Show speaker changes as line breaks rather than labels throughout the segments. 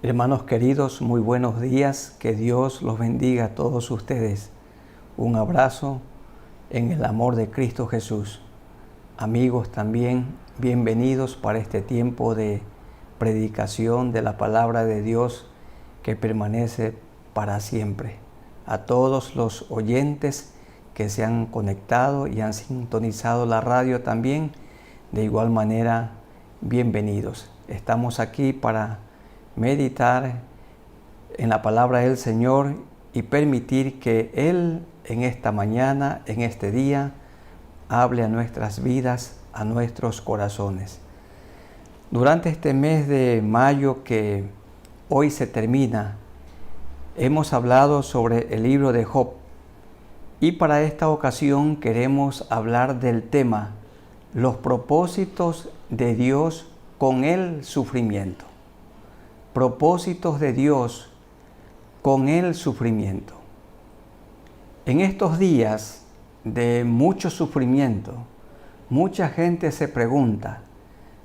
Hermanos queridos, muy buenos días, que Dios los bendiga a todos ustedes. Un abrazo en el amor de Cristo Jesús. Amigos también, bienvenidos para este tiempo de predicación de la palabra de Dios que permanece para siempre. A todos los oyentes que se han conectado y han sintonizado la radio también, de igual manera, bienvenidos. Estamos aquí para meditar en la palabra del Señor y permitir que Él en esta mañana, en este día, hable a nuestras vidas, a nuestros corazones. Durante este mes de mayo que hoy se termina, hemos hablado sobre el libro de Job y para esta ocasión queremos hablar del tema los propósitos de Dios con el sufrimiento. Propósitos de Dios con el sufrimiento. En estos días de mucho sufrimiento, mucha gente se pregunta,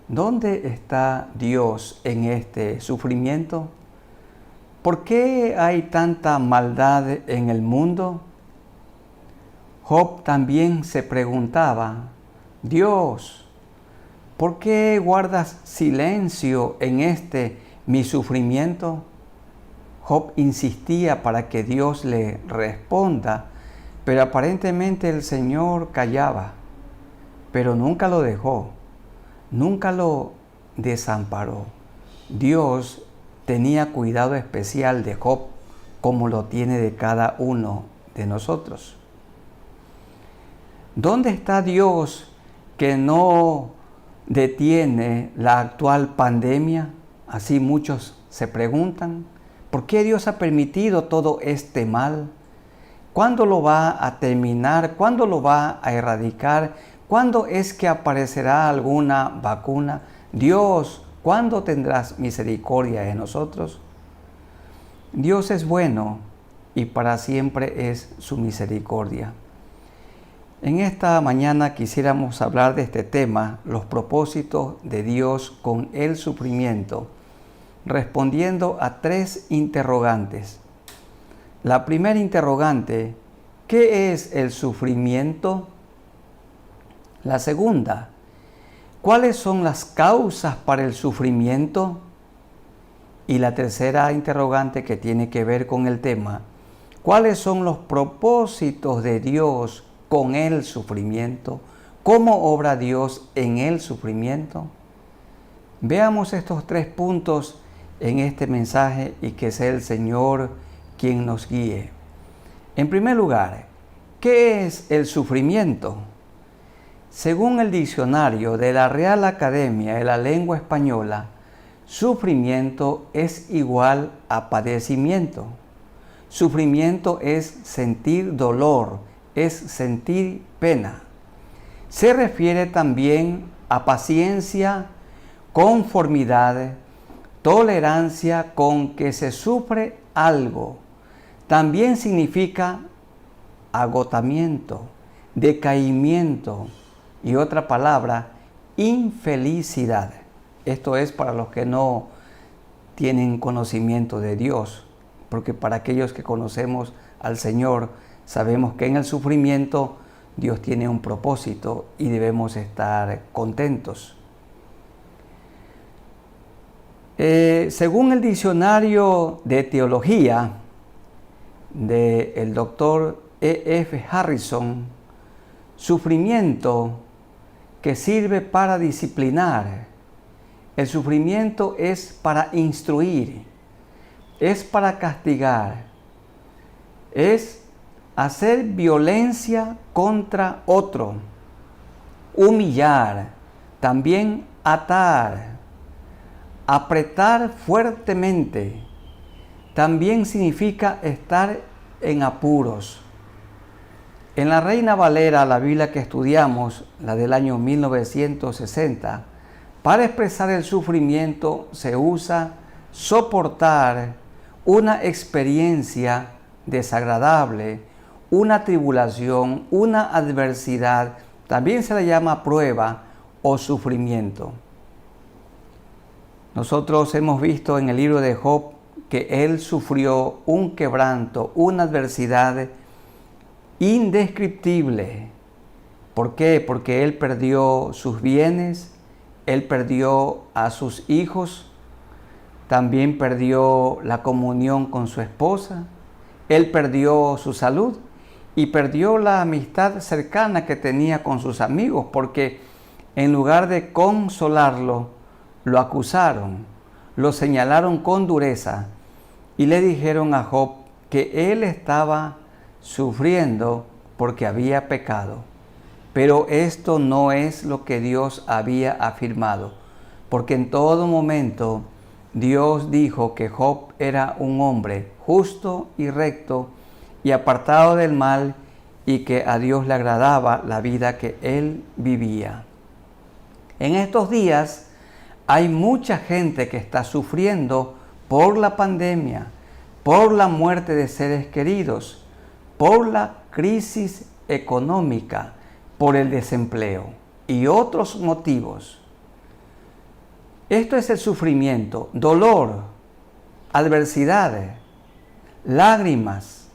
¿dónde está Dios en este sufrimiento? ¿Por qué hay tanta maldad en el mundo? Job también se preguntaba, Dios, ¿por qué guardas silencio en mi sufrimiento? Job insistía para que Dios le responda, pero aparentemente el Señor callaba, pero nunca lo dejó, nunca lo desamparó. Dios tenía cuidado especial de Job, como lo tiene de cada uno de nosotros. ¿Dónde está Dios que no detiene la actual pandemia? Así muchos se preguntan, ¿por qué Dios ha permitido todo este mal? ¿Cuándo lo va a terminar? ¿Cuándo lo va a erradicar? ¿Cuándo es que aparecerá alguna vacuna? Dios, ¿cuándo tendrás misericordia de nosotros? Dios es bueno y para siempre es su misericordia. En esta mañana quisiéramos hablar de este tema, los propósitos de Dios con el sufrimiento, respondiendo a 3 interrogantes. La primera interrogante, ¿qué es el sufrimiento? La segunda, ¿cuáles son las causas para el sufrimiento? Y la tercera interrogante que tiene que ver con el tema, ¿cuáles son los propósitos de Dios con el sufrimiento? ¿Cómo obra Dios en el sufrimiento? Veamos estos 3 puntos en este mensaje y que sea el Señor quien nos guíe. En primer lugar, ¿qué es el sufrimiento? Según el diccionario de la Real Academia de la Lengua Española, sufrimiento es igual a padecimiento. Sufrimiento es sentir dolor, es sentir pena. Se refiere también a paciencia, conformidad, tolerancia con que se sufre algo. También significa agotamiento, decaimiento y otra palabra, infelicidad. Esto es para los que no tienen conocimiento de Dios, porque para aquellos que conocemos al Señor, sabemos que en el sufrimiento Dios tiene un propósito y debemos estar contentos. Según el diccionario de teología del doctor E.F. Harrison, sufrimiento que sirve para disciplinar. El sufrimiento es para instruir, es para castigar, es hacer violencia contra otro, humillar, también atar, apretar fuertemente. También significa estar en apuros. En la Reina Valera, la Biblia que estudiamos, la del año 1960, para expresar el sufrimiento se usa soportar una experiencia desagradable, una tribulación, una adversidad, también se le llama prueba o sufrimiento. Nosotros hemos visto en el libro de Job que él sufrió un quebranto, una adversidad indescriptible. ¿Por qué? Porque él perdió sus bienes, él perdió a sus hijos, también perdió la comunión con su esposa, él perdió su salud y perdió la amistad cercana que tenía con sus amigos, porque en lugar de consolarlo, lo acusaron, lo señalaron con dureza y le dijeron a Job que él estaba sufriendo porque había pecado. Pero esto no es lo que Dios había afirmado, porque en todo momento Dios dijo que Job era un hombre justo y recto y apartado del mal, y que a Dios le agradaba la vida que él vivía. En estos días hay mucha gente que está sufriendo por la pandemia, por la muerte de seres queridos, por la crisis económica, por el desempleo y otros motivos. Esto es el sufrimiento, dolor, adversidades, lágrimas,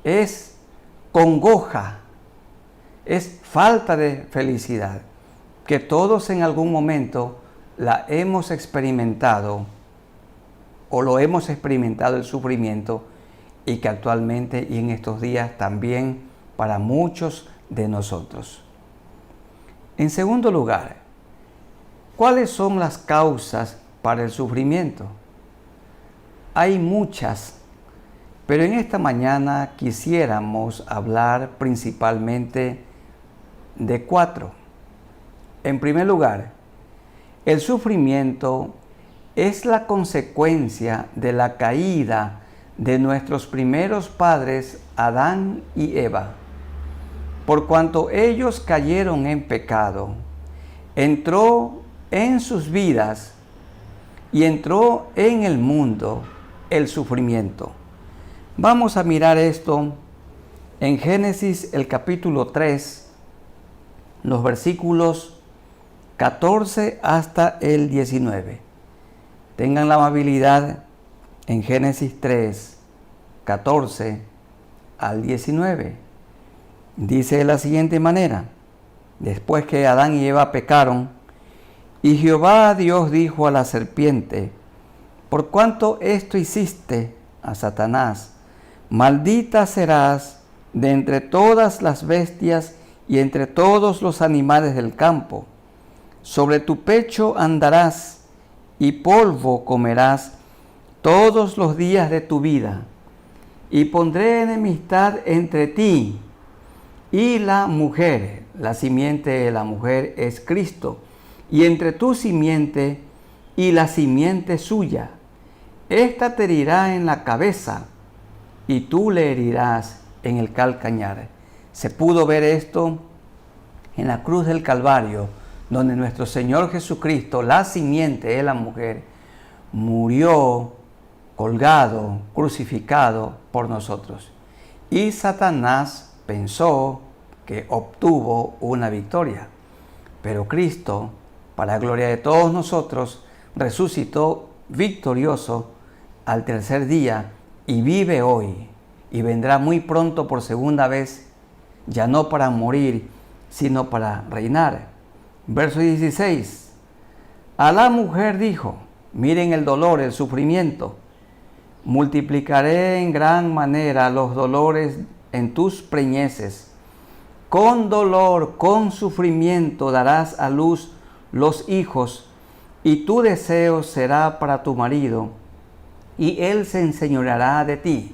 es congoja, es falta de felicidad, que todos en algún momento la hemos experimentado o lo hemos experimentado el sufrimiento, y que actualmente y en estos días también para muchos de nosotros. En segundo lugar, ¿cuáles son las causas para el sufrimiento? Hay muchas, pero en esta mañana quisiéramos hablar principalmente de 4. En primer lugar, el sufrimiento es la consecuencia de la caída de nuestros primeros padres, Adán y Eva. Por cuanto ellos cayeron en pecado, entró en sus vidas y entró en el mundo el sufrimiento. Vamos a mirar esto en Génesis el capítulo 3, los versículos 14 hasta el 19. Tengan la amabilidad en Génesis 3, 14 al 19. Dice de la siguiente manera: después que Adán y Eva pecaron, y Jehová Dios dijo a la serpiente: por cuanto esto hiciste a Satanás, maldita serás de entre todas las bestias y entre todos los animales del campo. Sobre tu pecho andarás y polvo comerás todos los días de tu vida. Y pondré enemistad entre ti y la mujer. La simiente de la mujer es Cristo. Y entre tu simiente y la simiente suya. Esta te herirá en la cabeza y tú le herirás en el calcañar. Se pudo ver esto en la cruz del Calvario, donde nuestro Señor Jesucristo, la simiente de la mujer, murió colgado, crucificado por nosotros. Y Satanás pensó que obtuvo una victoria. Pero Cristo, para gloria de todos nosotros, resucitó victorioso al tercer día y vive hoy. Y vendrá muy pronto por segunda vez, ya no para morir, sino para reinar. Verso 16. A la mujer dijo: miren el dolor, el sufrimiento. Multiplicaré en gran manera los dolores en tus preñeces. Con dolor, con sufrimiento darás a luz los hijos, y tu deseo será para tu marido, y él se enseñoreará de ti.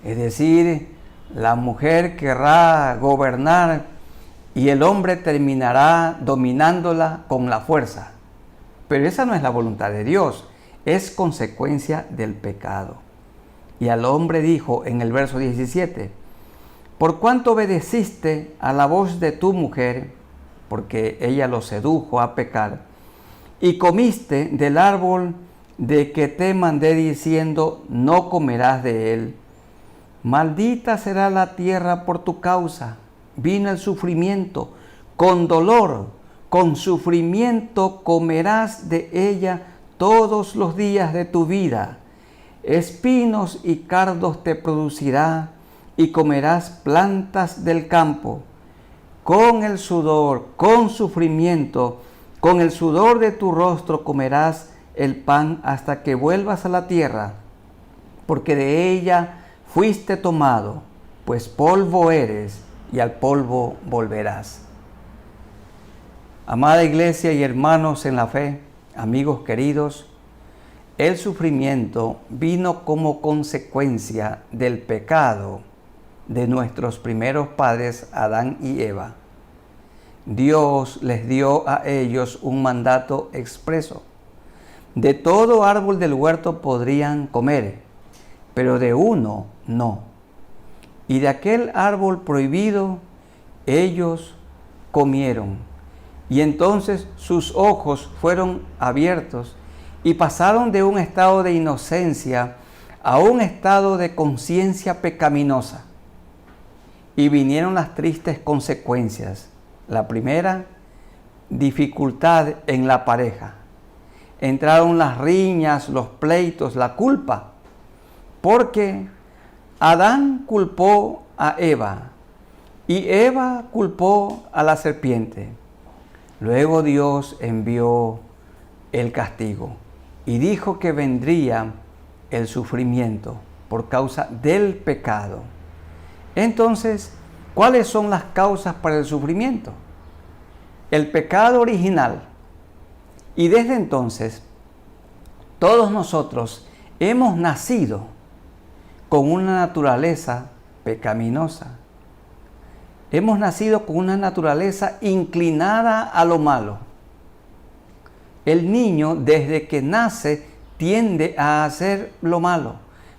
Es decir, la mujer querrá gobernar y el hombre terminará dominándola con la fuerza. Pero esa no es la voluntad de Dios, es consecuencia del pecado. Y al hombre dijo en el verso 17: por cuanto obedeciste a la voz de tu mujer, porque ella lo sedujo a pecar, y comiste del árbol de que te mandé diciendo: no comerás de él, maldita será la tierra por tu causa. Vino el sufrimiento, con dolor, con sufrimiento comerás de ella todos los días de tu vida. Espinos y cardos te producirá, y comerás plantas del campo. Con el sudor, con sufrimiento, con el sudor de tu rostro comerás el pan hasta que vuelvas a la tierra, porque de ella fuiste tomado, pues polvo eres y al polvo volverás. Amada iglesia y hermanos en la fe, amigos queridos, el sufrimiento vino como consecuencia del pecado de nuestros primeros padres Adán y Eva. Dios les dio a ellos un mandato expreso. De todo árbol del huerto podrían comer, pero de uno no. Y de aquel árbol prohibido ellos comieron. Y entonces sus ojos fueron abiertos y pasaron de un estado de inocencia a un estado de conciencia pecaminosa. Y vinieron las tristes consecuencias. La primera, dificultad en la pareja. Entraron las riñas, los pleitos, la culpa. Porque Adán culpó a Eva y Eva culpó a la serpiente. Luego Dios envió el castigo y dijo que vendría el sufrimiento por causa del pecado. Entonces, ¿cuáles son las causas para el sufrimiento? El pecado original. Y desde entonces, todos nosotros hemos nacido con una naturaleza pecaminosa. Hemos nacido con una naturaleza inclinada a lo malo. El niño, desde que nace, tiende a hacer lo malo,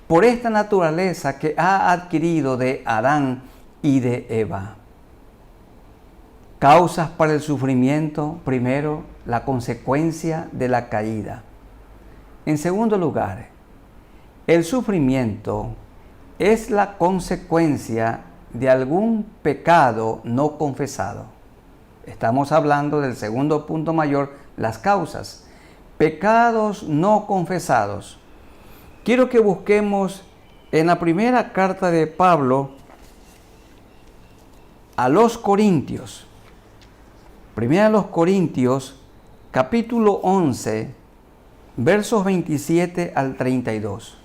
por esta naturaleza que ha adquirido de Adán y de Eva. Causas para el sufrimiento: primero, la consecuencia de la caída. En segundo lugar, el sufrimiento es la consecuencia de algún pecado no confesado. Estamos hablando del segundo punto mayor, las causas. Pecados no confesados. Quiero que busquemos en la primera carta de Pablo a los Corintios. Primera a los Corintios, capítulo 11, versos 27 al 32.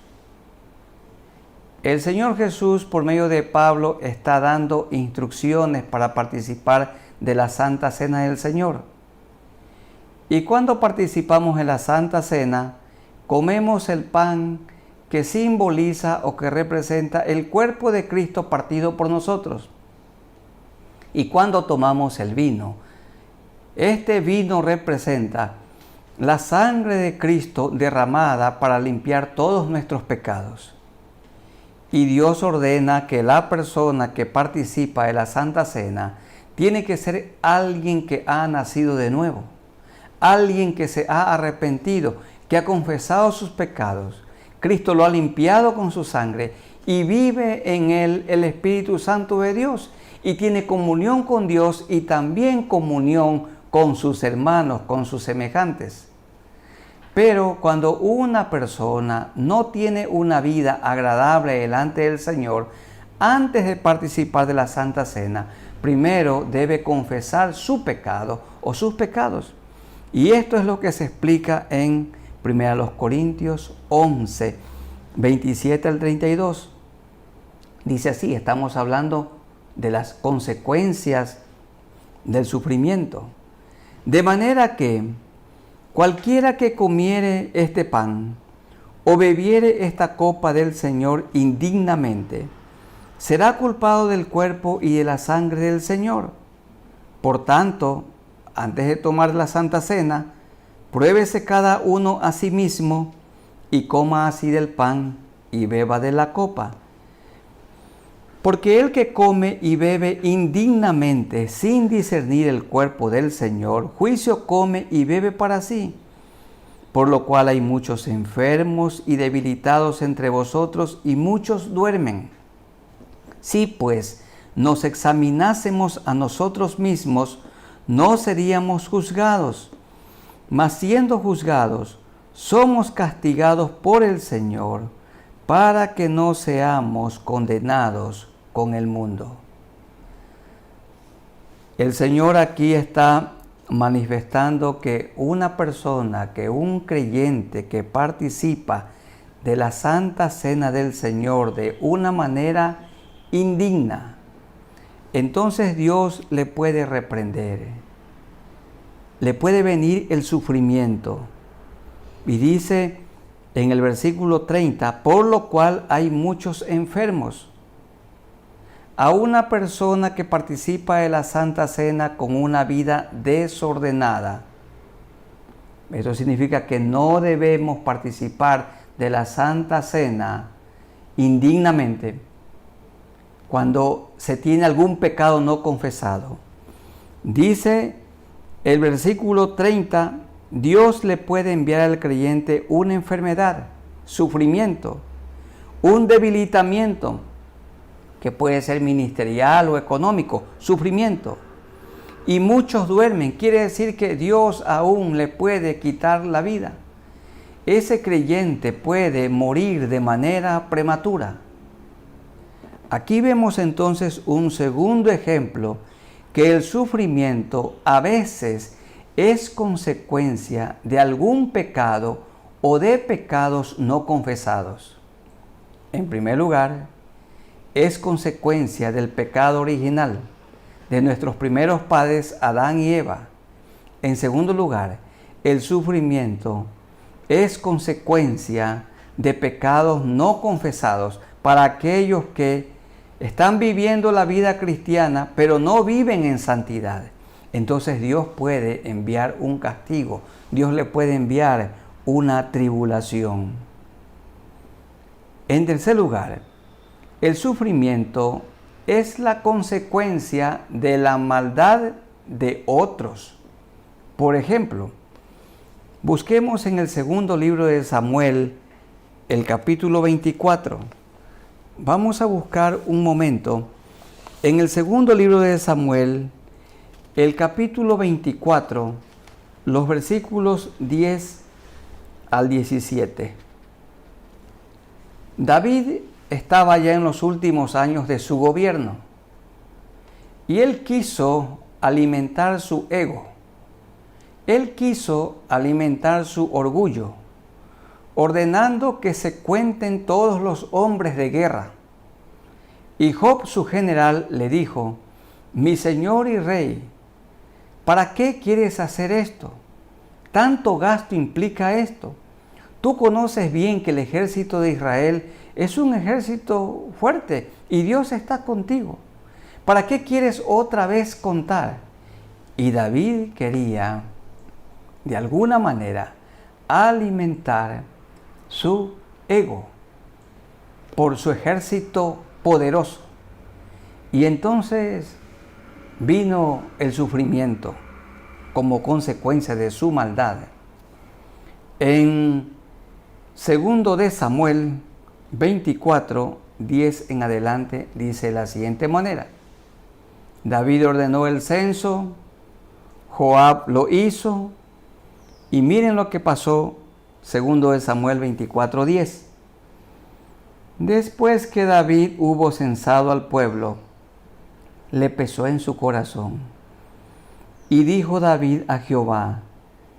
El Señor Jesús, por medio de Pablo, está dando instrucciones para participar de la Santa Cena del Señor. Y cuando participamos en la Santa Cena, comemos el pan que simboliza o que representa el cuerpo de Cristo partido por nosotros. Y cuando tomamos el vino, este vino representa la sangre de Cristo derramada para limpiar todos nuestros pecados. Y Dios ordena que la persona que participa de la Santa Cena tiene que ser alguien que ha nacido de nuevo, alguien que se ha arrepentido, que ha confesado sus pecados. Cristo lo ha limpiado con su sangre y vive en él el Espíritu Santo de Dios y tiene comunión con Dios y también comunión con sus hermanos, con sus semejantes. Pero cuando una persona no tiene una vida agradable delante del Señor, antes de participar de la Santa Cena, primero debe confesar su pecado o sus pecados. Y esto es lo que se explica en 1 Corintios 11, 27 al 32. Dice así, estamos hablando de las consecuencias del sufrimiento. De manera que cualquiera que comiere este pan o bebiere esta copa del Señor indignamente, será culpado del cuerpo y de la sangre del Señor. Por tanto, antes de tomar la Santa Cena, pruébese cada uno a sí mismo y coma así del pan y beba de la copa. Porque el que come y bebe indignamente, sin discernir el cuerpo del Señor, juicio come y bebe para sí. Por lo cual hay muchos enfermos y debilitados entre vosotros, y muchos duermen. Si pues nos examinásemos a nosotros mismos, no seríamos juzgados. Mas siendo juzgados, somos castigados por el Señor para que no seamos condenados con el mundo. El Señor aquí está manifestando que una persona, que un creyente que participa de la Santa Cena del Señor de una manera indigna, entonces Dios le puede reprender, le puede venir el sufrimiento. Y dice en el versículo 30, por lo cual hay muchos enfermos. A una persona que participa de la Santa Cena con una vida desordenada, eso significa que no debemos participar de la Santa Cena indignamente cuando se tiene algún pecado no confesado. Dice el versículo 30, Dios le puede enviar al creyente una enfermedad, sufrimiento, un debilitamiento, que puede ser ministerial o económico, sufrimiento. Y muchos duermen, quiere decir que Dios aún le puede quitar la vida. Ese creyente puede morir de manera prematura. Aquí vemos entonces un segundo ejemplo, que el sufrimiento a veces es consecuencia de algún pecado o de pecados no confesados. En primer lugar, es consecuencia del pecado original de nuestros primeros padres Adán y Eva. En segundo lugar, el sufrimiento es consecuencia de pecados no confesados para aquellos que están viviendo la vida cristiana pero no viven en santidad. Entonces Dios puede enviar un castigo, Dios le puede enviar una tribulación. En tercer lugar, el sufrimiento es la consecuencia de la maldad de otros. Por ejemplo, busquemos en el segundo libro de Samuel, el capítulo 24. Vamos a buscar un momento. En el segundo libro de Samuel, el capítulo 24, los versículos 10 al 17. David estaba ya en los últimos años de su gobierno y él quiso alimentar su ego, él quiso alimentar su orgullo, ordenando que se cuenten todos los hombres de guerra. Y Joab, su general, le dijo: mi señor y rey, ¿para qué quieres hacer esto? ¿Tanto gasto implica esto? Tú conoces bien que el ejército de Israel es un ejército fuerte y Dios está contigo. ¿Para qué quieres otra vez contar? Y David quería, de alguna manera, alimentar su ego por su ejército poderoso. Y entonces vino el sufrimiento como consecuencia de su maldad. En segundo de Samuel 24, 10 en adelante, dice de la siguiente manera: David ordenó el censo, Joab lo hizo, y miren lo que pasó, segundo de Samuel 24, 10. Después que David hubo censado al pueblo, le pesó en su corazón. Y dijo David a Jehová: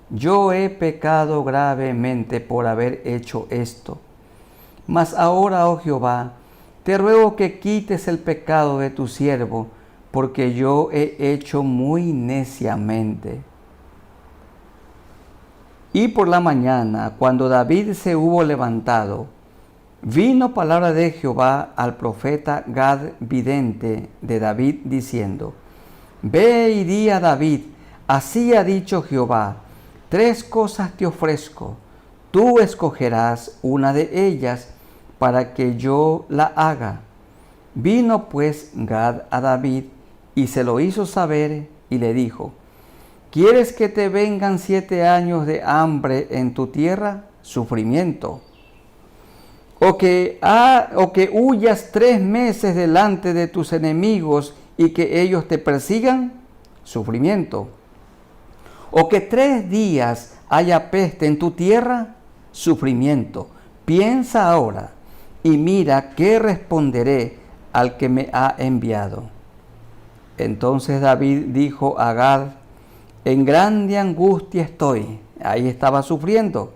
yo he pecado gravemente por haber hecho esto. Mas ahora, oh Jehová, te ruego que quites el pecado de tu siervo, porque yo he hecho muy neciamente. Y por la mañana, cuando David se hubo levantado, vino palabra de Jehová al profeta Gad, vidente de David, diciendo: ve y di a David, así ha dicho Jehová, 3 cosas te ofrezco, tú escogerás una de ellas para que yo la haga. Vino pues Gad a David y se lo hizo saber y le dijo: ¿quieres que te vengan 7 años de hambre en tu tierra? Sufrimiento. O que huyas 3 meses delante de tus enemigos y que ellos te persigan, sufrimiento. O que 3 días haya peste en tu tierra, sufrimiento. Piensa ahora y mira qué responderé al que me ha enviado. Entonces David dijo a Gad: en grande angustia estoy. Ahí estaba sufriendo.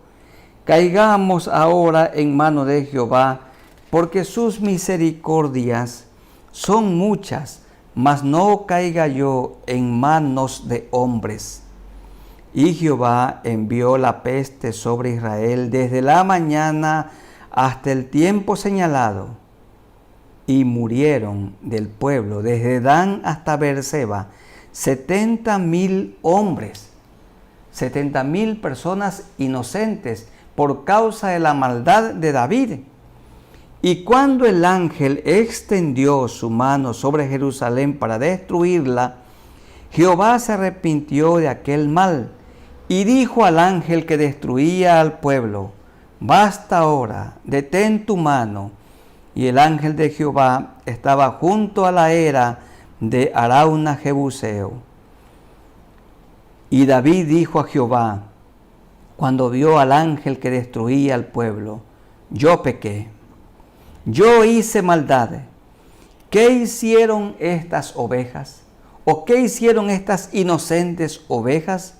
Caigamos ahora en mano de Jehová, porque sus misericordias son muchas, mas no caiga yo en manos de hombres. Y Jehová envió la peste sobre Israel desde la mañana hasta el tiempo señalado, y murieron del pueblo desde Dan hasta Beerseba 70,000 hombres, 70,000 personas inocentes por causa de la maldad de David. Y cuando el ángel extendió su mano sobre Jerusalén para destruirla, Jehová se arrepintió de aquel mal y dijo al ángel que destruía al pueblo: basta ahora, detén tu mano. Y el ángel de Jehová estaba junto a la era de Arauna Jebuseo. Y David dijo a Jehová, cuando vio al ángel que destruía al pueblo: yo pequé, yo hice maldad. ¿Qué hicieron estas ovejas? ¿O qué hicieron estas inocentes ovejas?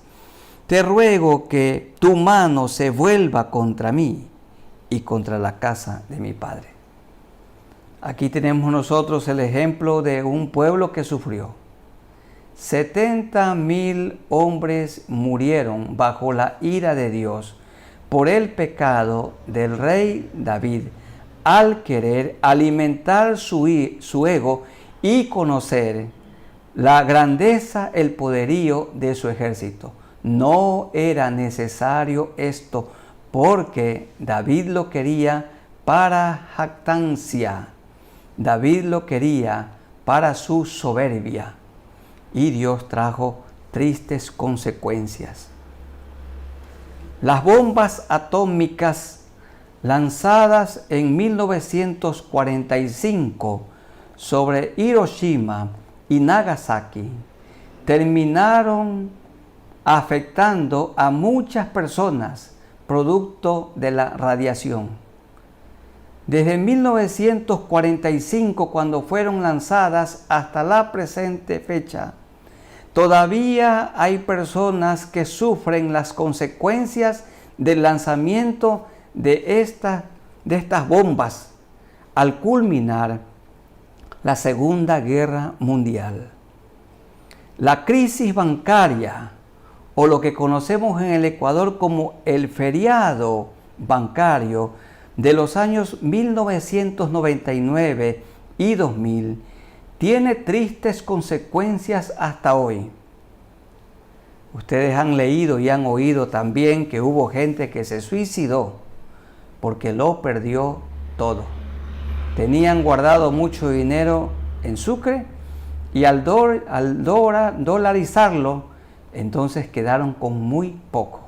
Te ruego que tu mano se vuelva contra mí y contra la casa de mi padre. Aquí tenemos nosotros el ejemplo de un pueblo que sufrió. 70,000 hombres murieron bajo la ira de Dios por el pecado del rey David, al querer alimentar su ego y conocer la grandeza, el poderío de su ejército. No era necesario esto, porque David lo quería para jactancia. David lo quería para su soberbia. Y Dios trajo tristes consecuencias. Las bombas atómicas lanzadas en 1945 sobre Hiroshima y Nagasaki terminaron afectando a muchas personas producto de la radiación. Desde 1945, cuando fueron lanzadas, hasta la presente fecha, todavía hay personas que sufren las consecuencias del lanzamiento de estas bombas al culminar la Segunda Guerra Mundial. La crisis bancaria, o lo que conocemos en el Ecuador como el feriado bancario de los años 1999 y 2000, tiene tristes consecuencias hasta hoy. Ustedes han leído y han oído también que hubo gente que se suicidó porque lo perdió todo. Tenían guardado mucho dinero en Sucre y al dolarizarlo, entonces quedaron con muy poco.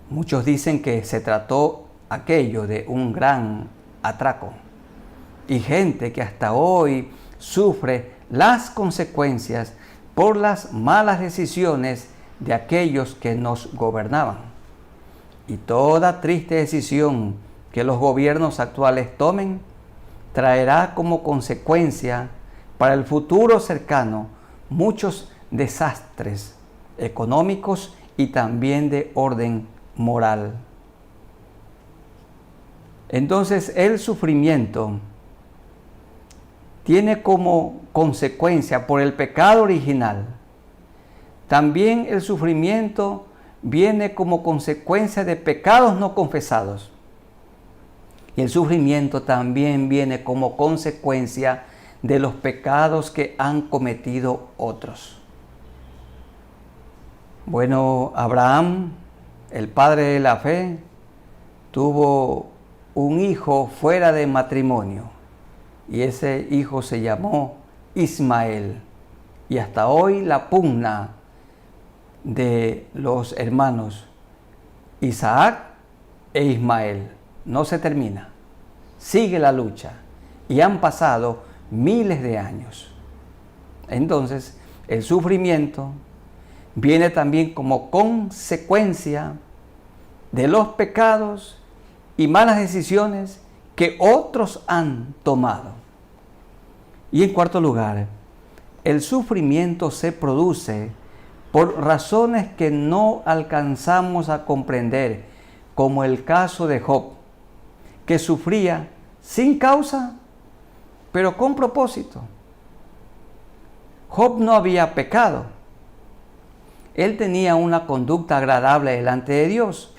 Muchos dicen que se trató aquello de un gran atraco. Y gente que hasta hoy sufre las consecuencias por las malas decisiones de aquellos que nos gobernaban. Y toda triste decisión que los gobiernos actuales tomen traerá como consecuencia para el futuro cercano muchos desastres económicos y también de orden moral. Entonces, el sufrimiento tiene como consecuencia por el pecado original. También el sufrimiento viene como consecuencia de pecados no confesados. Y el sufrimiento también viene como consecuencia de los pecados que han cometido otros. Bueno, Abraham, el padre de la fe, tuvo un hijo fuera de matrimonio y ese hijo se llamó Ismael. Y hasta hoy la pugna de los hermanos Isaac e Ismael no se termina, sigue la lucha y han pasado miles de años. Entonces, el sufrimiento viene también como consecuencia de los pecados y malas decisiones que otros han tomado. Y en cuarto lugar, el sufrimiento se produce por razones que no alcanzamos a comprender, como el caso de Job, que sufría sin causa, pero con propósito. Job no había pecado. Él tenía una conducta agradable delante de Dios.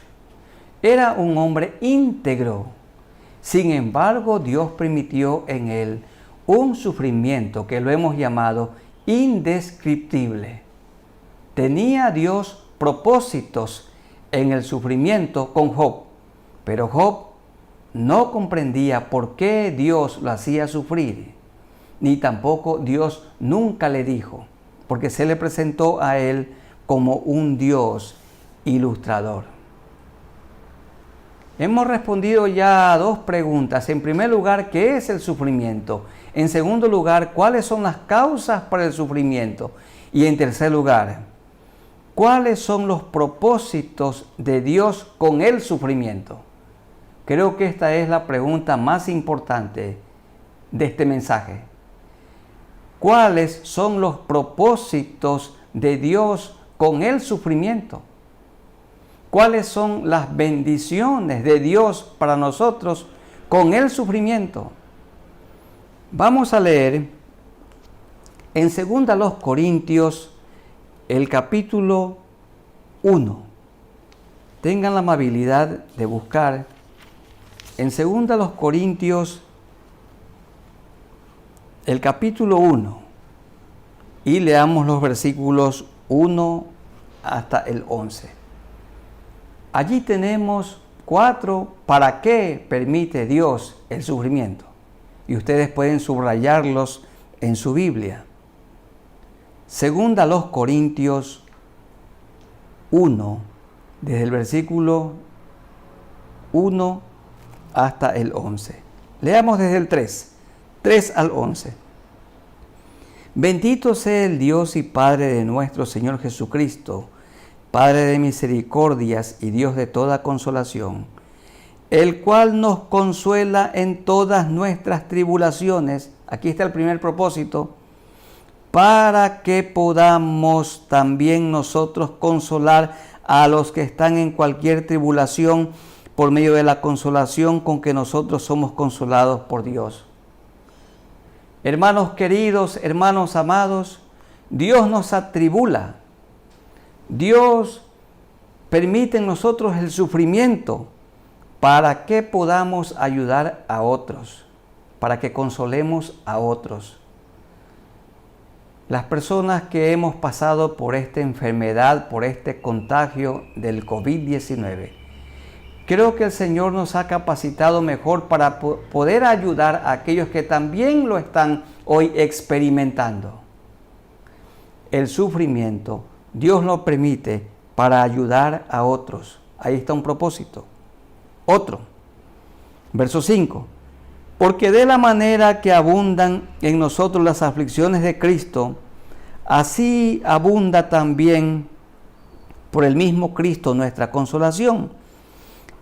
Era un hombre íntegro. Sin embargo, Dios permitió en él un sufrimiento que lo hemos llamado indescriptible. Tenía Dios propósitos en el sufrimiento con Job, pero Job no comprendía por qué Dios lo hacía sufrir, ni tampoco Dios nunca le dijo, porque se le presentó a él como un Dios ilustrador. Hemos respondido ya a dos preguntas. En primer lugar, ¿qué es el sufrimiento? En segundo lugar, ¿cuáles son las causas para el sufrimiento? Y en tercer lugar, ¿cuáles son los propósitos de Dios con el sufrimiento? Creo que esta es la pregunta más importante de este mensaje. ¿Cuáles son los propósitos de Dios con el sufrimiento? ¿Cuáles son las bendiciones de Dios para nosotros con el sufrimiento? Vamos a leer en 2 Corintios el capítulo 1. Tengan la amabilidad de buscar en 2 Corintios el capítulo 1 y leamos los versículos 1 hasta el 11. Allí tenemos 4 para qué permite Dios el sufrimiento. Y ustedes pueden subrayarlos en su Biblia. 2 Corintios 1, desde el versículo 1 hasta el 11. Leamos desde el 3 al 11. Bendito sea el Dios y Padre de nuestro Señor Jesucristo, Padre de misericordias y Dios de toda consolación, el cual nos consuela en todas nuestras tribulaciones. Aquí está el primer propósito, para que podamos también nosotros consolar a los que están en cualquier tribulación por medio de la consolación con que nosotros somos consolados por Dios. Hermanos queridos, hermanos amados, Dios nos atribula. Dios permite en nosotros el sufrimiento para que podamos ayudar a otros, para que consolemos a otros. Las personas que hemos pasado por esta enfermedad, por este contagio del COVID-19, creo que el Señor nos ha capacitado mejor para poder ayudar a aquellos que también lo están hoy experimentando. El sufrimiento Dios lo permite para ayudar a otros. Ahí está un propósito. Otro. Verso 5. Porque de la manera que abundan en nosotros las aflicciones de Cristo, así abunda también por el mismo Cristo nuestra consolación.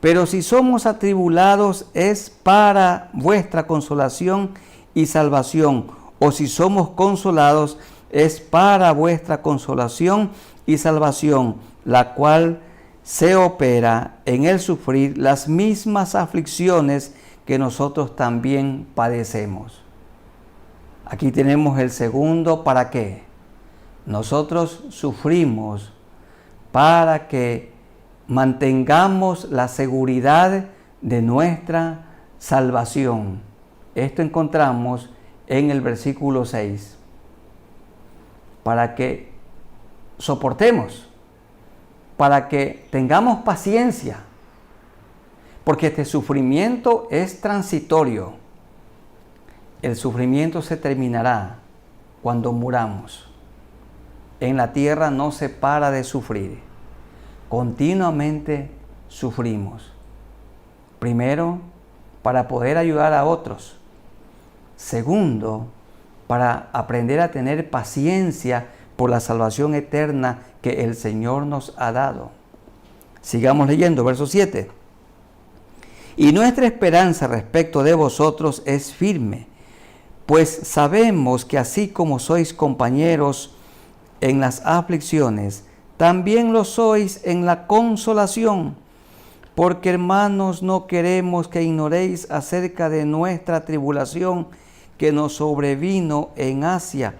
Pero si somos atribulados es para vuestra consolación y salvación, o si somos consolados es para vuestra consolación y salvación, la cual se opera en el sufrir las mismas aflicciones que nosotros también padecemos. Aquí tenemos el segundo para qué. Nosotros sufrimos para que mantengamos la seguridad de nuestra salvación. Esto encontramos en el versículo 6. Para que soportemos, para que tengamos paciencia, porque este sufrimiento es transitorio. El sufrimiento se terminará cuando muramos. En la tierra no se para de sufrir. Continuamente sufrimos. Primero, para poder ayudar a otros. Segundo, para aprender a tener paciencia por la salvación eterna que el Señor nos ha dado. Sigamos leyendo, verso 7. Y nuestra esperanza respecto de vosotros es firme, pues sabemos que así como sois compañeros en las aflicciones, también lo sois en la consolación. Porque, hermanos, no queremos que ignoréis acerca de nuestra tribulación que nos sobrevino en Asia,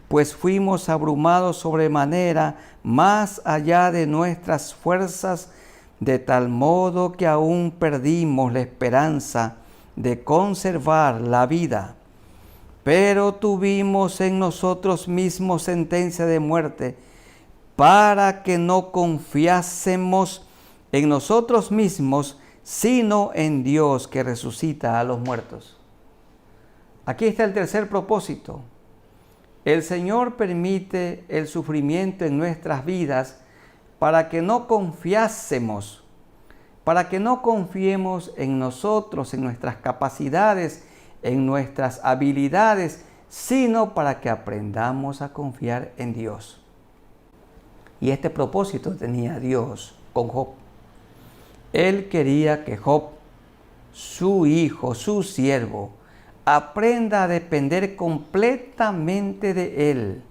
pues fuimos abrumados sobremanera, más allá de nuestras fuerzas, de tal modo que aún perdimos la esperanza de conservar la vida. Pero tuvimos en nosotros mismos sentencia de muerte, para que no confiásemos en nosotros mismos, sino en Dios que resucita a los muertos. Aquí está el tercer propósito. El Señor permite el sufrimiento en nuestras vidas para que no confiásemos, para que no confiemos en nosotros, en nuestras capacidades, en nuestras habilidades, sino para que aprendamos a confiar en Dios. Y este propósito tenía Dios con Job. Él quería que Job, su hijo, su siervo, aprenda a depender completamente de Él,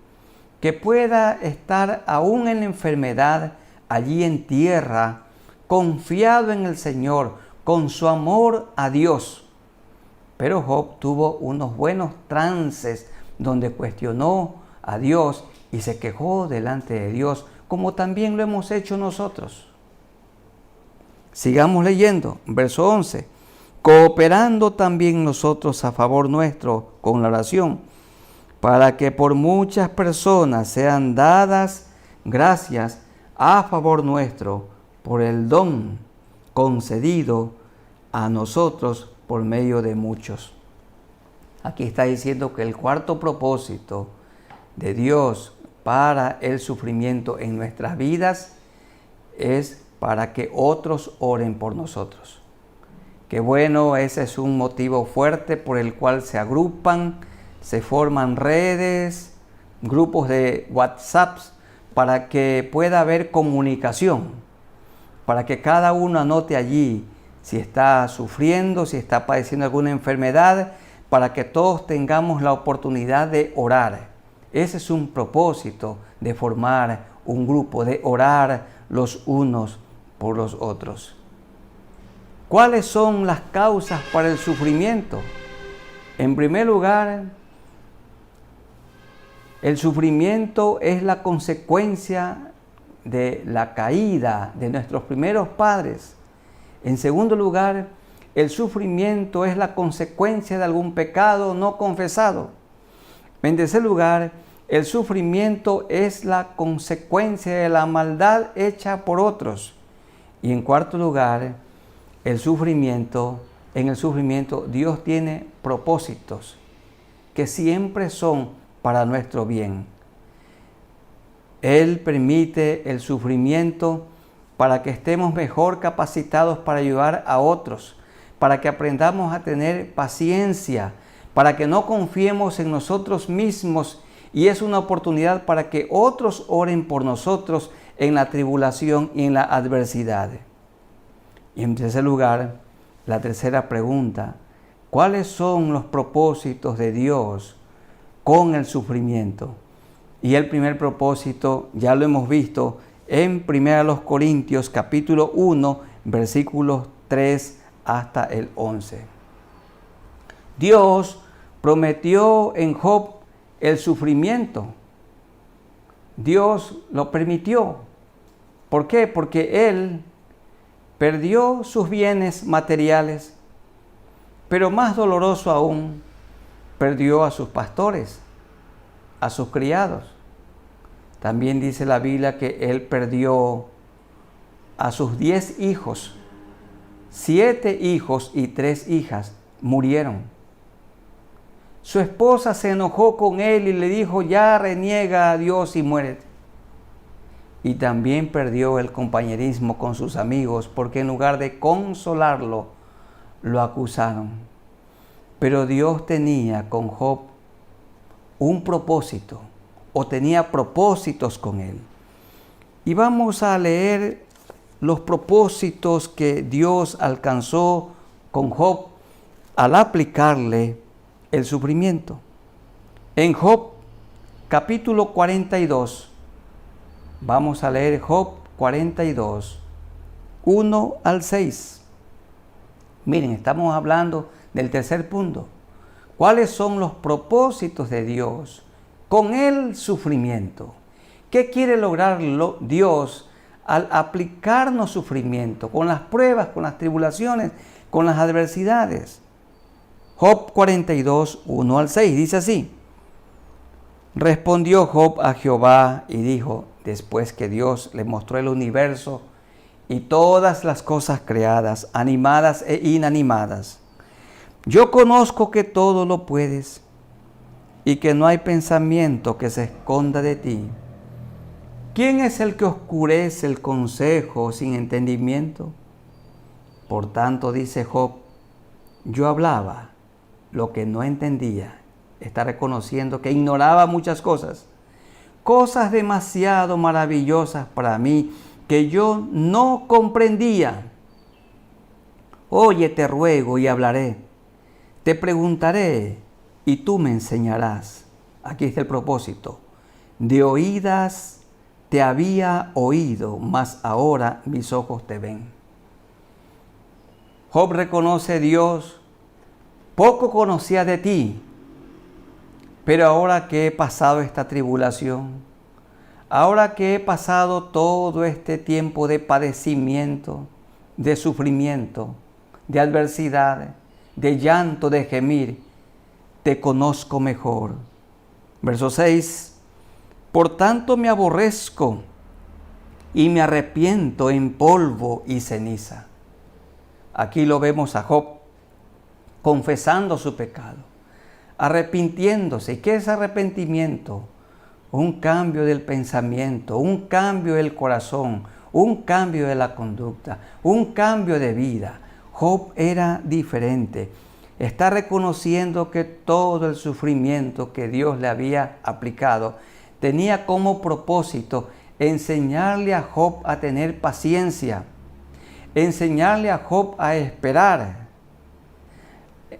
que pueda estar aún en la enfermedad, allí en tierra, confiado en el Señor, con su amor a Dios. Pero Job tuvo unos buenos trances donde cuestionó a Dios y se quejó delante de Dios, como también lo hemos hecho nosotros. Sigamos leyendo, verso 11. Cooperando también nosotros a favor nuestro con la oración, para que por muchas personas sean dadas gracias a favor nuestro por el don concedido a nosotros por medio de muchos. Aquí está diciendo que el cuarto propósito de Dios para el sufrimiento en nuestras vidas es para que otros oren por nosotros. Qué bueno, ese es un motivo fuerte por el cual se agrupan, se forman redes, grupos de WhatsApp, para que pueda haber comunicación, para que cada uno anote allí si está sufriendo, si está padeciendo alguna enfermedad, para que todos tengamos la oportunidad de orar. Ese es un propósito de formar un grupo, de orar los unos por los otros. ¿Cuáles son las causas para el sufrimiento? En primer lugar, el sufrimiento es la consecuencia de la caída de nuestros primeros padres. En segundo lugar, el sufrimiento es la consecuencia de algún pecado no confesado. En tercer lugar, el sufrimiento es la consecuencia de la maldad hecha por otros. Y en cuarto lugar, en el sufrimiento Dios tiene propósitos que siempre son para nuestro bien. Él permite el sufrimiento para que estemos mejor capacitados para ayudar a otros, para que aprendamos a tener paciencia, para que no confiemos en nosotros mismos, y es una oportunidad para que otros oren por nosotros en la tribulación y en la adversidad. Y en tercer lugar, la tercera pregunta: ¿cuáles son los propósitos de Dios con el sufrimiento? Y el primer propósito ya lo hemos visto en 1 Corintios capítulo 1, versículos 3 hasta el 11. Dios prometió en Job el sufrimiento. Dios lo permitió. ¿Por qué? Porque él perdió sus bienes materiales, pero más doloroso aún, perdió a sus pastores, a sus criados. También dice la Biblia que él perdió a sus 10 hijos. 7 hijos y 3 hijas murieron. Su esposa se enojó con él y le dijo: ya reniega a Dios y muérete. Y también perdió el compañerismo con sus amigos, porque en lugar de consolarlo, lo acusaron. Pero Dios tenía con Job un propósito, o tenía propósitos con él. Y vamos a leer los propósitos que Dios alcanzó con Job al aplicarle el sufrimiento. En Job capítulo 42, vamos a leer Job 42, 1 al 6. Miren, estamos hablando del tercer punto. ¿Cuáles son los propósitos de Dios con el sufrimiento? ¿Qué quiere lograr Dios al aplicarnos sufrimiento, con las pruebas, con las tribulaciones, con las adversidades? Job 42, 1 al 6, dice así. Respondió Job a Jehová y dijo, después que Dios le mostró el universo y todas las cosas creadas, animadas e inanimadas, yo conozco que todo lo puedes y que no hay pensamiento que se esconda de ti. ¿Quién es el que oscurece el consejo sin entendimiento? Por tanto, dice Job, yo hablaba lo que no entendía. Está reconociendo que ignoraba muchas cosas demasiado maravillosas para mí que yo no comprendía. Oye, te ruego y hablaré. Te preguntaré y tú me enseñarás. Aquí está el propósito. De oídas te había oído, mas ahora mis ojos te ven. Job reconoce a Dios, poco conocía de ti, pero ahora que he pasado esta tribulación, ahora que he pasado todo este tiempo de padecimiento, de sufrimiento, de adversidad, de llanto, de gemir, te conozco mejor. Verso 6. Por tanto me aborrezco y me arrepiento en polvo y ceniza. Aquí lo vemos a Job confesando su pecado, arrepintiéndose. ¿Y qué es arrepentimiento? Un cambio del pensamiento, un cambio del corazón, un cambio de la conducta, un cambio de vida. Job era diferente. Está reconociendo que todo el sufrimiento que Dios le había aplicado tenía como propósito enseñarle a Job a tener paciencia, enseñarle a Job a esperar,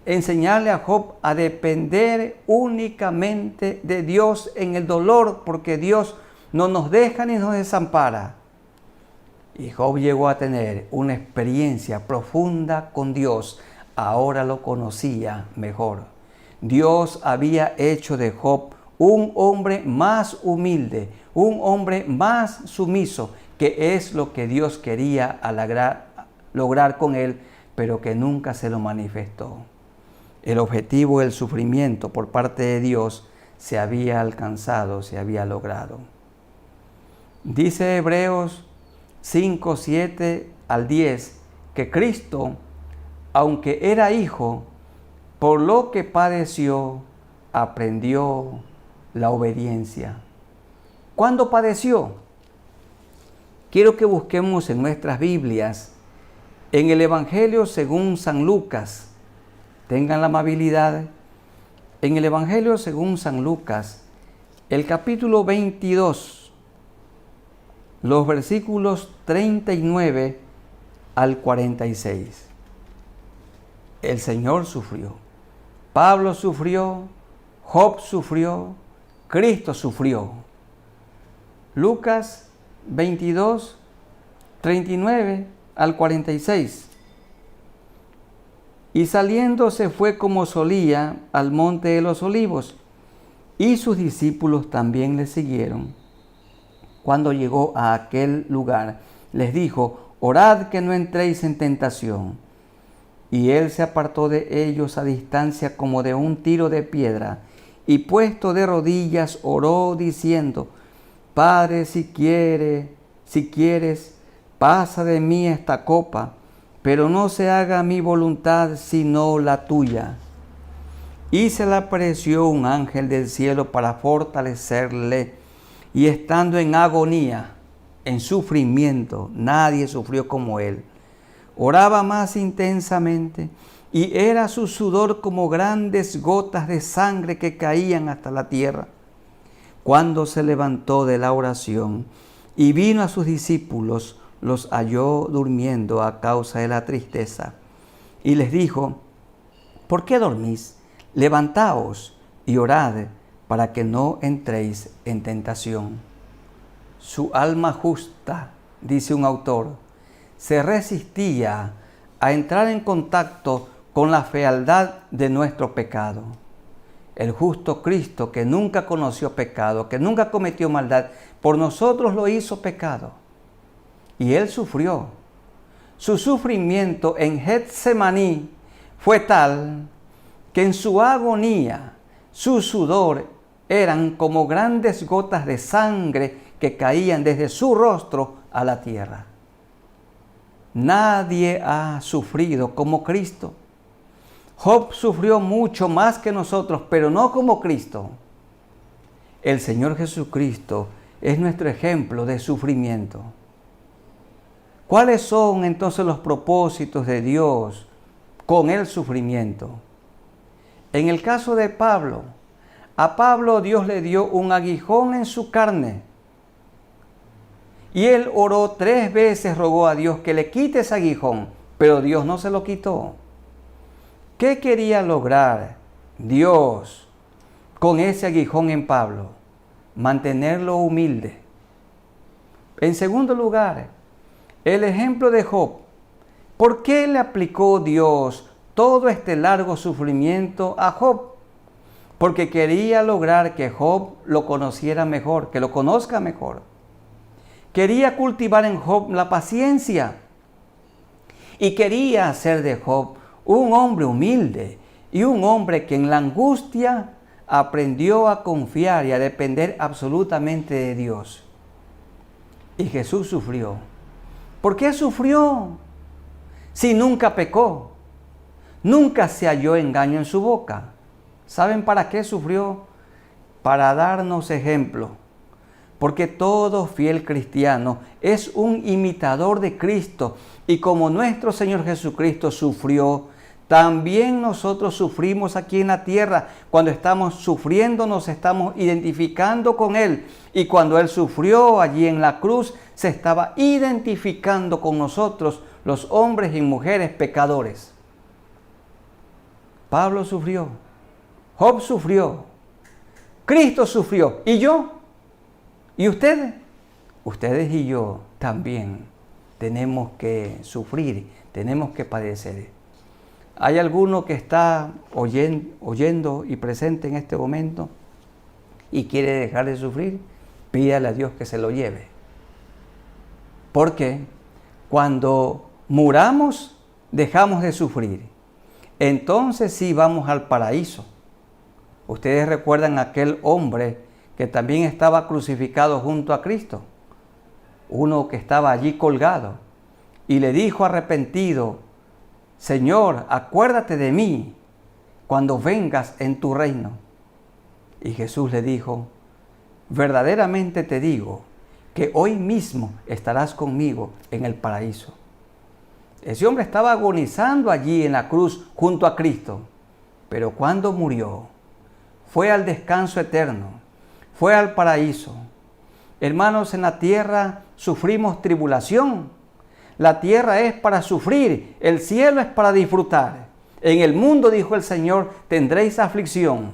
enseñarle a Job a depender únicamente de Dios en el dolor, porque Dios no nos deja ni nos desampara. Y Job llegó a tener una experiencia profunda con Dios. Ahora lo conocía mejor. Dios había hecho de Job un hombre más humilde, un hombre más sumiso, que es lo que Dios quería lograr con él, pero que nunca se lo manifestó. El objetivo del sufrimiento por parte de Dios se había alcanzado, se había logrado. Dice Hebreos 5, 7 al 10, que Cristo, aunque era hijo, por lo que padeció, aprendió la obediencia. ¿Cuándo padeció? Quiero que busquemos en nuestras Biblias, en el Evangelio según San Lucas. Tengan la amabilidad. En el Evangelio según San Lucas, el capítulo 22, los versículos 39 al 46. El Señor sufrió. Pablo sufrió. Job sufrió. Cristo sufrió. Lucas 22, 39 al 46. Y saliendo se fue como solía al monte de los olivos, y sus discípulos también le siguieron. Cuando llegó a aquel lugar, les dijo, orad que no entréis en tentación. Y él se apartó de ellos a distancia como de un tiro de piedra, y puesto de rodillas oró diciendo, Padre, si quieres, pasa de mí esta copa, pero no se haga mi voluntad sino la tuya. Y se le apareció un ángel del cielo para fortalecerle, y estando en agonía, en sufrimiento, nadie sufrió como él. Oraba más intensamente, y era su sudor como grandes gotas de sangre que caían hasta la tierra. Cuando se levantó de la oración y vino a sus discípulos, los halló durmiendo a causa de la tristeza, y les dijo: ¿por qué dormís? Levantaos y orad para que no entréis en tentación. Su alma justa, dice un autor, se resistía a entrar en contacto con la fealdad de nuestro pecado. El justo Cristo, que nunca conoció pecado, que nunca cometió maldad, por nosotros lo hizo pecado. Y Él sufrió. Su sufrimiento en Getsemaní fue tal que en su agonía, su sudor eran como grandes gotas de sangre que caían desde su rostro a la tierra. Nadie ha sufrido como Cristo. Job sufrió mucho más que nosotros, pero no como Cristo. El Señor Jesucristo es nuestro ejemplo de sufrimiento. ¿Cuáles son entonces los propósitos de Dios con el sufrimiento? En el caso de Pablo, a Pablo Dios le dio un aguijón en su carne. Y él oró 3 veces, rogó a Dios que le quite ese aguijón, pero Dios no se lo quitó. ¿Qué quería lograr Dios con ese aguijón en Pablo? Mantenerlo humilde. En segundo lugar, el ejemplo de Job. ¿Por qué le aplicó Dios todo este largo sufrimiento a Job? Porque quería lograr que Job lo conociera mejor, que lo conozca mejor. Quería cultivar en Job la paciencia y quería hacer de Job un hombre humilde y un hombre que en la angustia aprendió a confiar y a depender absolutamente de Dios. Y Jesús sufrió. ¿Por qué sufrió? Si nunca pecó, nunca se halló engaño en su boca. ¿Saben para qué sufrió? Para darnos ejemplo. Porque todo fiel cristiano es un imitador de Cristo. Y como nuestro Señor Jesucristo sufrió, también nosotros sufrimos aquí en la tierra. Cuando estamos sufriendo, nos estamos identificando con Él. Y cuando Él sufrió allí en la cruz, se estaba identificando con nosotros, los hombres y mujeres pecadores. Pablo sufrió, Job sufrió, Cristo sufrió. ¿Y yo? ¿Y ustedes? Ustedes y yo también tenemos que sufrir, tenemos que padecer. ¿Hay alguno que está oyendo y presente en este momento y quiere dejar de sufrir? Pídale a Dios que se lo lleve. Porque cuando muramos, dejamos de sufrir. Entonces sí vamos al paraíso. Ustedes recuerdan aquel hombre que también estaba crucificado junto a Cristo. Uno que estaba allí colgado y le dijo arrepentido: Señor, acuérdate de mí cuando vengas en tu reino. Y Jesús le dijo: verdaderamente te digo que hoy mismo estarás conmigo en el paraíso. Ese hombre estaba agonizando allí en la cruz junto a Cristo, pero cuando murió, fue al descanso eterno, fue al paraíso. Hermanos, en la tierra sufrimos tribulación. La tierra es para sufrir, el cielo es para disfrutar. En el mundo, dijo el Señor, tendréis aflicción.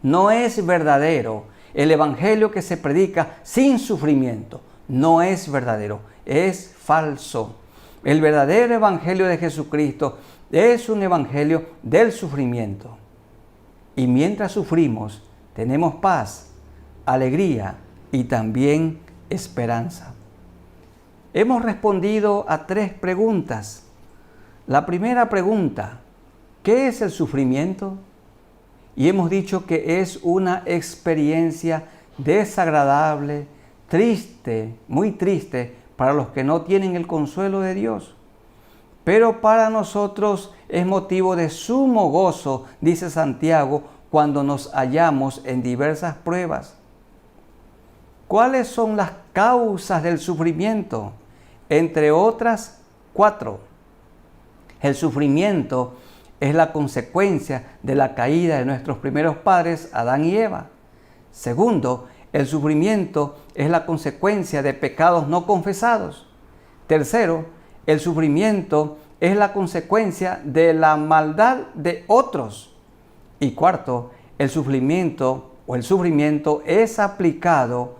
No es verdadero el evangelio que se predica sin sufrimiento. No es verdadero, es falso. El verdadero evangelio de Jesucristo es un evangelio del sufrimiento. Y mientras sufrimos, tenemos paz, alegría y también esperanza. Hemos respondido a 3 preguntas. La primera pregunta: ¿qué es el sufrimiento? Y hemos dicho que es una experiencia desagradable, triste, muy triste para los que no tienen el consuelo de Dios. Pero para nosotros es motivo de sumo gozo, dice Santiago, cuando nos hallamos en diversas pruebas. ¿Cuáles son las causas del sufrimiento? Entre otras 4. El sufrimiento es la consecuencia de la caída de nuestros primeros padres, Adán y Eva. Segundo, el sufrimiento es la consecuencia de pecados no confesados. Tercero, el sufrimiento es la consecuencia de la maldad de otros. Y cuarto, el sufrimiento es aplicado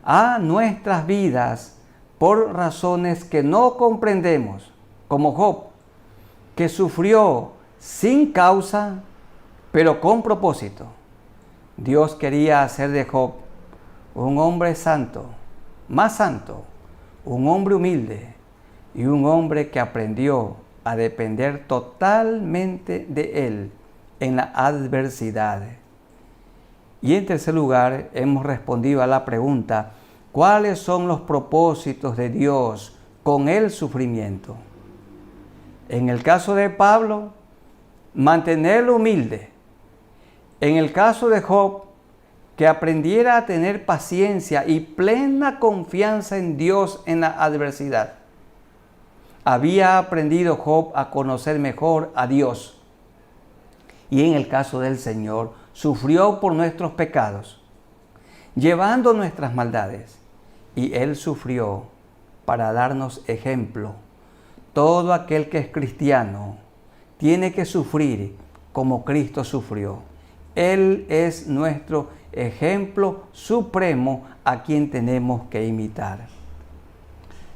a nuestras vidas por razones que no comprendemos, como Job, que sufrió sin causa, pero con propósito. Dios quería hacer de Job un hombre santo, más santo, un hombre humilde y un hombre que aprendió a depender totalmente de Él en la adversidad. Y en tercer lugar, hemos respondido a la pregunta, ¿cuáles son los propósitos de Dios con el sufrimiento? En el caso de Pablo, mantenerlo humilde. En el caso de Job, que aprendiera a tener paciencia y plena confianza en Dios en la adversidad. Había aprendido Job a conocer mejor a Dios. Y en el caso del Señor, sufrió por nuestros pecados, llevando nuestras maldades. Y Él sufrió para darnos ejemplo. Todo aquel que es cristiano tiene que sufrir como Cristo sufrió. Él es nuestro ejemplo supremo a quien tenemos que imitar.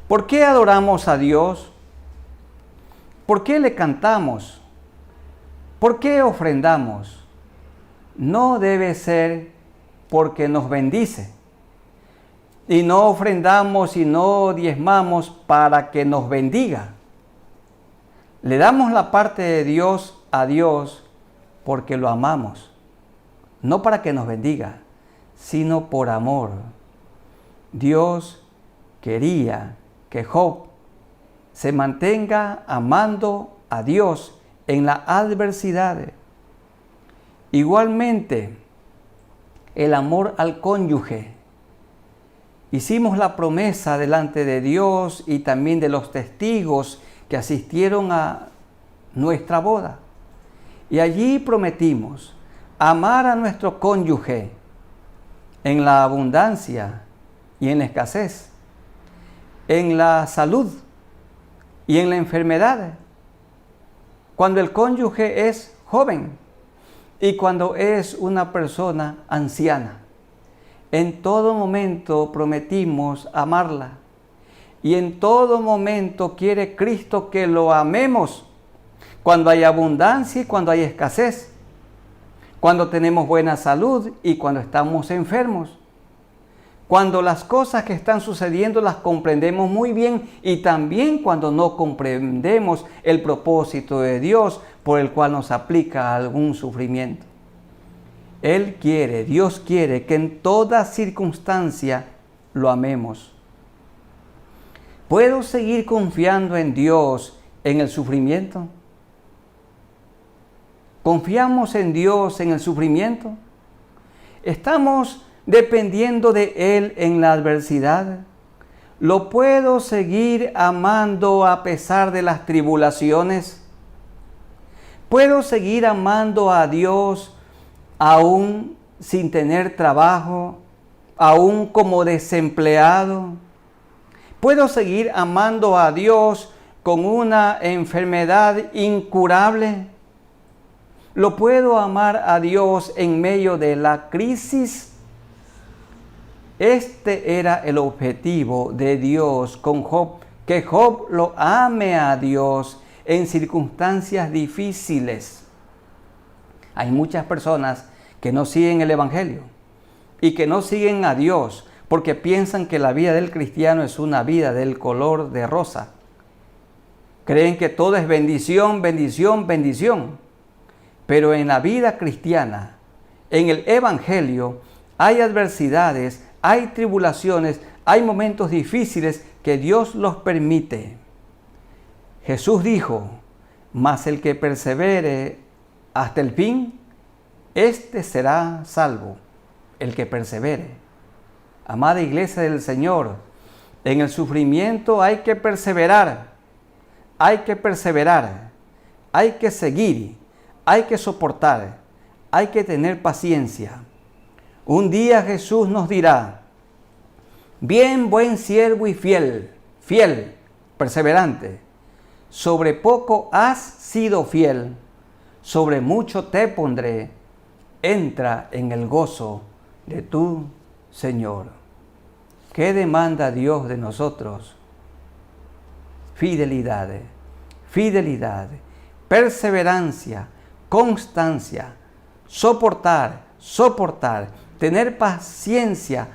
¿Por qué adoramos a Dios? ¿Por qué le cantamos? ¿Por qué ofrendamos? No debe ser porque nos bendice. Y no ofrendamos y no diezmamos para que nos bendiga. Le damos la parte de Dios a Dios porque lo amamos. No para que nos bendiga, sino por amor. Dios quería que Job se mantenga amando a Dios en la adversidad. Igualmente, el amor al cónyuge. Hicimos la promesa delante de Dios y también de los testigos que asistieron a nuestra boda. Y allí prometimos amar a nuestro cónyuge en la abundancia y en la escasez, en la salud y en la enfermedad, cuando el cónyuge es joven y cuando es una persona anciana. En todo momento prometimos amarla y en todo momento quiere Cristo que lo amemos, cuando hay abundancia y cuando hay escasez, cuando tenemos buena salud y cuando estamos enfermos, cuando las cosas que están sucediendo las comprendemos muy bien y también cuando no comprendemos el propósito de Dios por el cual nos aplica algún sufrimiento. Dios quiere que en toda circunstancia lo amemos. ¿Puedo seguir confiando en Dios en el sufrimiento? ¿Confiamos en Dios en el sufrimiento? ¿Estamos dependiendo de Él en la adversidad? ¿Lo puedo seguir amando a pesar de las tribulaciones? ¿Puedo seguir amando a Dios aún sin tener trabajo, aún como desempleado? ¿Puedo seguir amando a Dios con una enfermedad incurable? ¿Lo puedo amar a Dios en medio de la crisis? Este era el objetivo de Dios con Job, que Job lo ame a Dios en circunstancias difíciles. Hay muchas personas que no siguen el Evangelio y que no siguen a Dios porque piensan que la vida del cristiano es una vida del color de rosa. Creen que todo es bendición, bendición, bendición. Pero en la vida cristiana, en el Evangelio, hay adversidades, hay tribulaciones, hay momentos difíciles que Dios los permite. Jesús dijo, mas el que persevere hasta el fin, éste será salvo, el que persevere. Amada iglesia del Señor, en el sufrimiento hay que perseverar, hay que seguir, hay que soportar, hay que tener paciencia. Un día Jesús nos dirá: bien, buen siervo y fiel, perseverante. Sobre poco has sido fiel, sobre mucho te pondré. Entra en el gozo de tu Señor. ¿Qué demanda Dios de nosotros? Fidelidad, perseverancia, constancia, soportar, tener paciencia,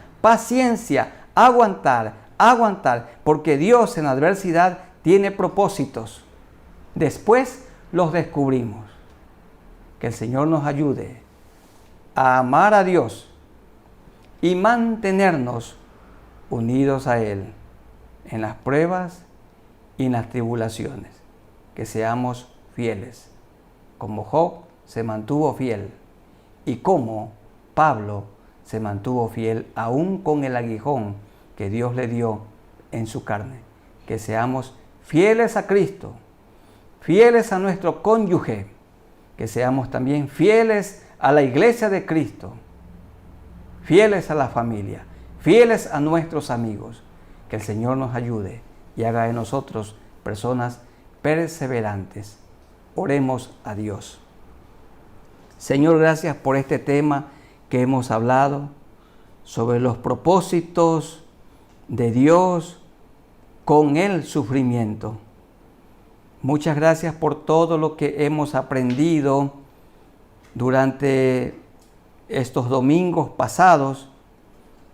aguantar, porque Dios en la adversidad tiene propósitos. Después los descubrimos. Que el Señor nos ayude a amar a Dios y mantenernos unidos a Él en las pruebas y en las tribulaciones. Que seamos fieles, como Job se mantuvo fiel y como Pablo se mantuvo fiel aún con el aguijón que Dios le dio en su carne. Que seamos fieles a Cristo, fieles a nuestro cónyuge, que seamos también fieles a la iglesia de Cristo, fieles a la familia, fieles a nuestros amigos. Que el Señor nos ayude y haga de nosotros personas perseverantes. Oremos a Dios. Señor, gracias por este tema que hemos hablado sobre los propósitos de Dios con el sufrimiento. Muchas gracias por todo lo que hemos aprendido durante estos domingos pasados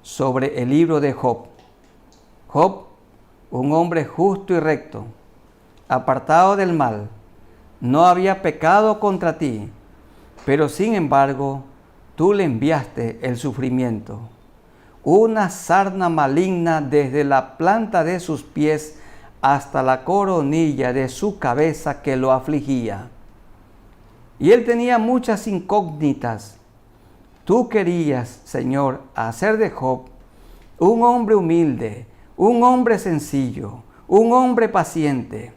sobre el libro de Job. Job, un hombre justo y recto, apartado del mal, no había pecado contra ti, pero sin embargo, tú le enviaste el sufrimiento, una sarna maligna desde la planta de sus pies hasta la coronilla de su cabeza que lo afligía. Y él tenía muchas incógnitas. Tú querías, Señor, hacer de Job un hombre humilde, un hombre sencillo, un hombre paciente,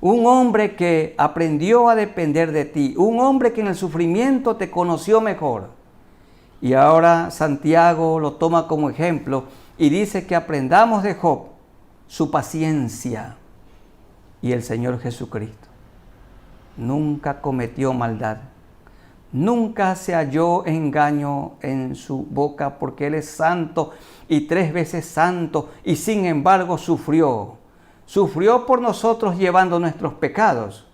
un hombre que aprendió a depender de ti, un hombre que en el sufrimiento te conoció mejor. Y ahora Santiago lo toma como ejemplo y dice que aprendamos de Job su paciencia. Y el Señor Jesucristo nunca cometió maldad, nunca se halló engaño en su boca, porque Él es santo y 3 veces santo, y sin embargo sufrió por nosotros llevando nuestros pecados,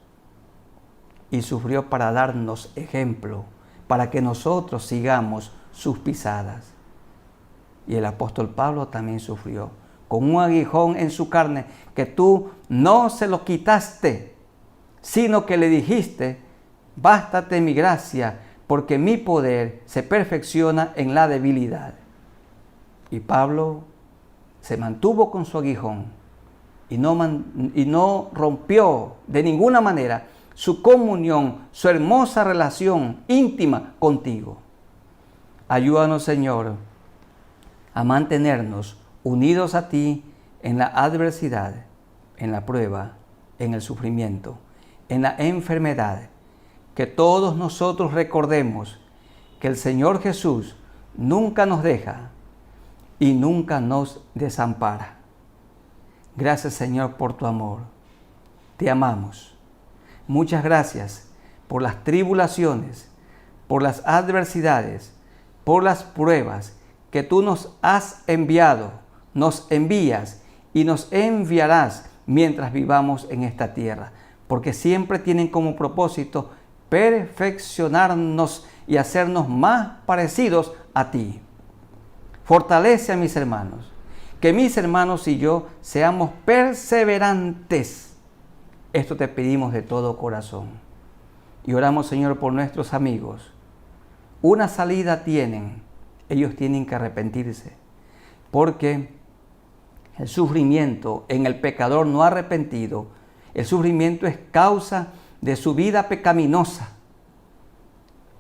y sufrió para darnos ejemplo, para que nosotros sigamos sus pisadas. Y el apóstol Pablo también sufrió con un aguijón en su carne que tú no se lo quitaste, sino que le dijiste: bástate mi gracia, porque mi poder se perfecciona en la debilidad. Y Pablo se mantuvo con su aguijón y no rompió de ninguna manera su comunión, su hermosa relación íntima contigo. Ayúdanos, Señor, a mantenernos unidos a ti en la adversidad, en la prueba, en el sufrimiento, en la enfermedad. Que todos nosotros recordemos que el Señor Jesús nunca nos deja y nunca nos desampara. Gracias, Señor, por tu amor. Te amamos. Muchas gracias por las tribulaciones, por las adversidades, por las pruebas que tú nos has enviado, nos envías y nos enviarás mientras vivamos en esta tierra, porque siempre tienen como propósito perfeccionarnos y hacernos más parecidos a ti. Fortalece a mis hermanos, que mis hermanos y yo seamos perseverantes. Esto te pedimos de todo corazón. Y oramos, Señor, por nuestros amigos. Una salida tienen, ellos tienen que arrepentirse, porque el sufrimiento en el pecador no arrepentido, el sufrimiento es causa de su vida pecaminosa.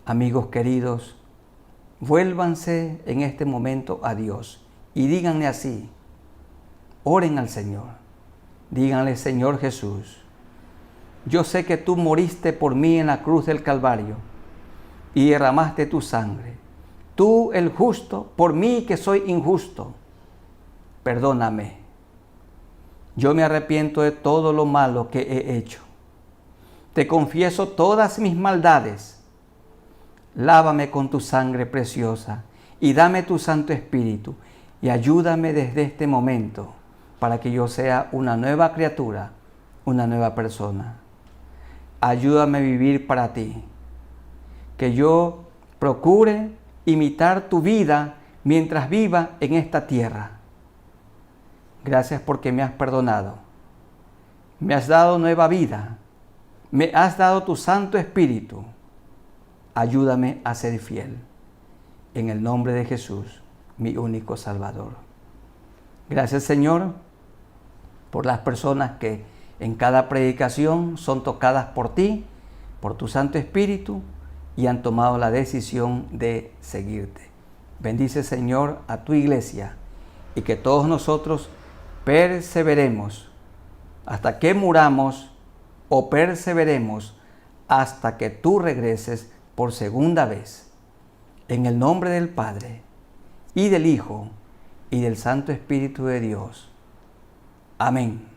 Amigos queridos, vuélvanse en este momento a Dios y díganle así, oren al Señor, díganle: Señor Jesús, yo sé que tú moriste por mí en la cruz del Calvario y derramaste tu sangre, tú el justo, por mí que soy injusto, perdóname. Yo me arrepiento de todo lo malo que he hecho. Te confieso todas mis maldades. Lávame con tu sangre preciosa y dame tu Santo Espíritu y ayúdame desde este momento para que yo sea una nueva criatura, una nueva persona. Ayúdame a vivir para ti, que yo procure imitar tu vida mientras viva en esta tierra. Gracias porque me has perdonado, me has dado nueva vida, me has dado tu Santo Espíritu. Ayúdame a ser fiel. En el nombre de Jesús, mi único Salvador. Gracias, Señor, por las personas que en cada predicación son tocadas por ti, por tu Santo Espíritu, y han tomado la decisión de seguirte. Bendice, Señor, a tu iglesia y que todos nosotros perseveremos hasta que muramos o perseveremos hasta que tú regreses por segunda vez. En el nombre del Padre, y del Hijo, y del Santo Espíritu de Dios. Amén.